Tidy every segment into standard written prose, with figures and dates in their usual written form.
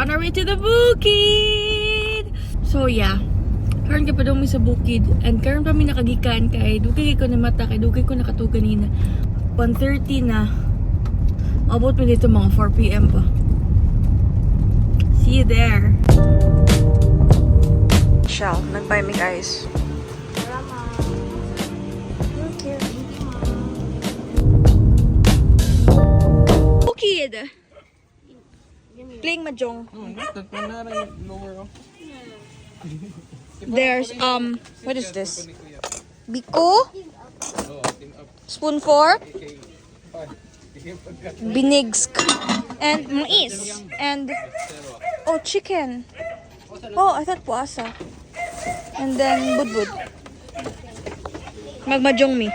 on our way to the bukid. So yeah, karon ka pa daw mi sa bukid and karon pa mi nakagikan kay dugay ko na mata kay dugay ko nakatugan nina 1:30 na. Abot mi dito mga 4 PM pa. See you there. Shell, nag-buy me guys. Bukid. Playing mahjong. There's what is this? Biko? Spoon fork? Binigsk and mais and chicken. Oh, I thought puasa. And then budbud. Magmajong mi.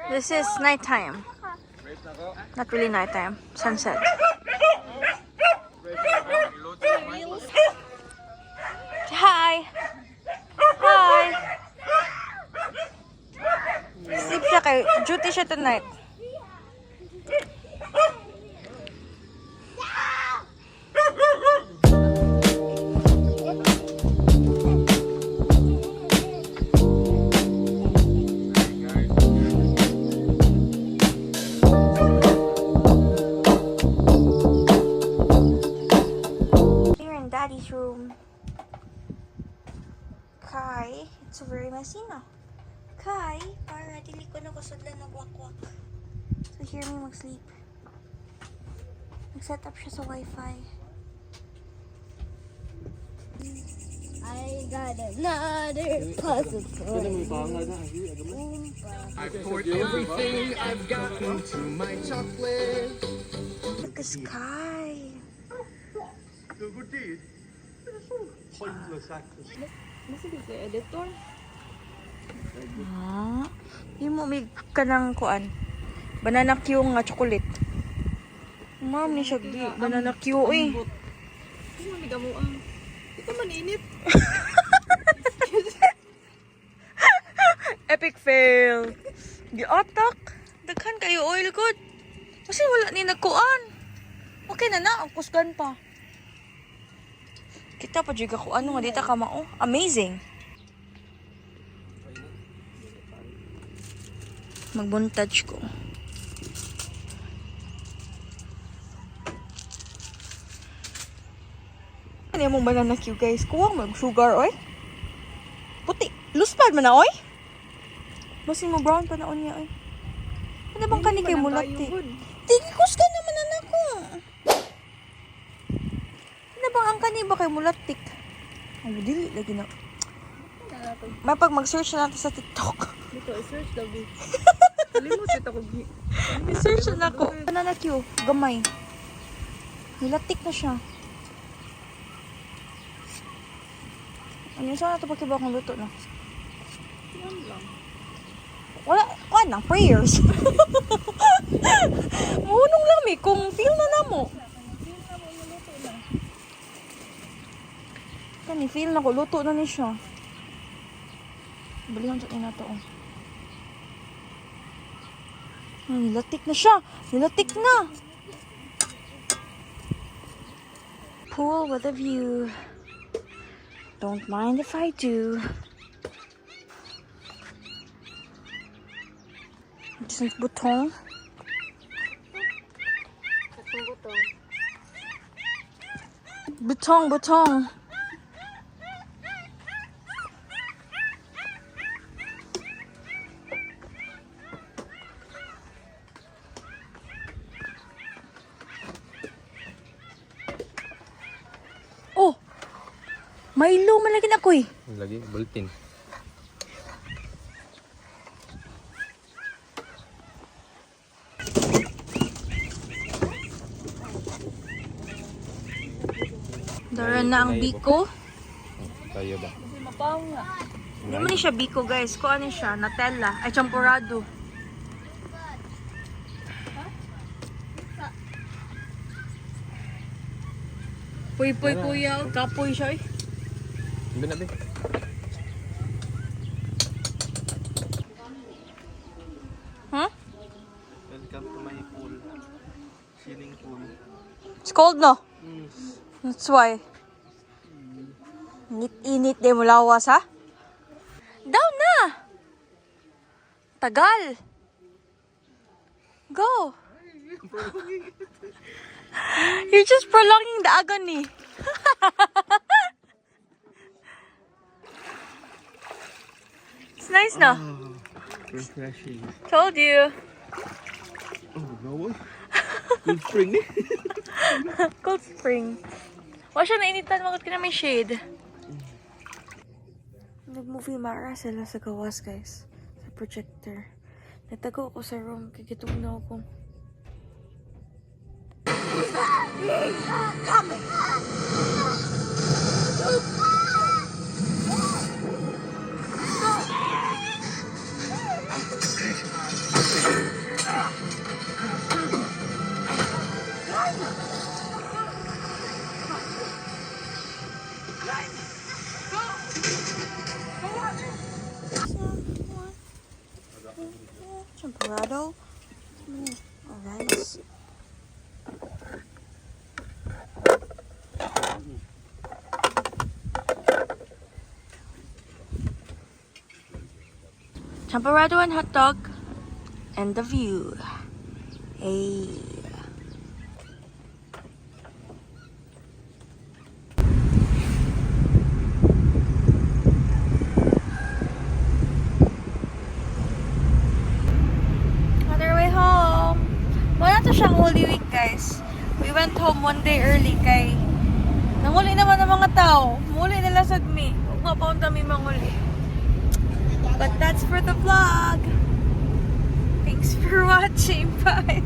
This is nighttime. Not really nighttime. Sunset. Hi. Hi. Sleep siya kay duty siya tonight. We're in Daddy's room. Kai, it's very messy na. Kai, para dili ko na kusudlan ng wakwak. So hear me mag-sleep. Nag-set up siya sa Wi-Fi. I got another puzzle for you. I poured everything I've got into my chocolate. Look at the sky. Good deed. Pointless actors. Ah, yung mo may kanang kuan. Banana Q nga chocolate. Ma'am ni siya di banana Q eh. Ito maninit. Epic fail. Di atak. Daghan kayo oil good. Kasi wala ni nagkuan. Okay na na, ang kusgan pa. Kita pa juga ko ano nga dita ka mao. Amazing. Magbuntage ko. Ano yung banana Q guys? Kuha mag sugar oy. Puti. Luspad man na oy. Basin mo brown pa na niya oy. Ano bang kani kay mulati? Tingkus ka naman anak ko. Ano bang ang kani ba kay mulatik? Ay dili lagi na. Mapag mag-search na natin sa TikTok. Dito, i-search daw dito. Kalimut ito ko. I-search na ako. Banana Q, gamay. Nilatik na siya. Ano saan na ito pagkiba kung luto na? Wala, lang, prayers. Mahunong lang eh, kung feel na na mo. Kani, feel na ko, luto na ni siya. Balihan siya na ito. Nilatik na siya. Nilatik na. Pool with a view. Don't mind if I do. This is butong. Butong. Oh! Milo man lagi na ko eh. Lagi, bulletin. Dara na ang biko. Tayo ba? Mapaw nga. Hindi mo ni siya biko guys. Kung ano siya, Nutella. Ay, champurado. Puy kuya. Kapoy siya eh. Binabi. Huh? Welcome to my cold, no? That's why. Init din mo lawas, ha? Down na! Tagal! Go! You're just prolonging the agony. It's nice, no? Refreshing. Told you. Oh, no. Good spring eh. Cold spring. Wa siya nainitan, makot ka na may shade. Nag-movie Mara sila sa gawas, guys. Sa projector. Natago ako sa room. Kikitong na ako. Champurrado. Rice. Champurrado and hot dog. And the view. Hey. On our way home. Wala to siyang Holy Week, guys. We went home one day early kay nanguli naman ng mga tao. Muli nila sa me. Huwag mapaunta may manguli. But that's for the vlog. Thanks for watching. Bye.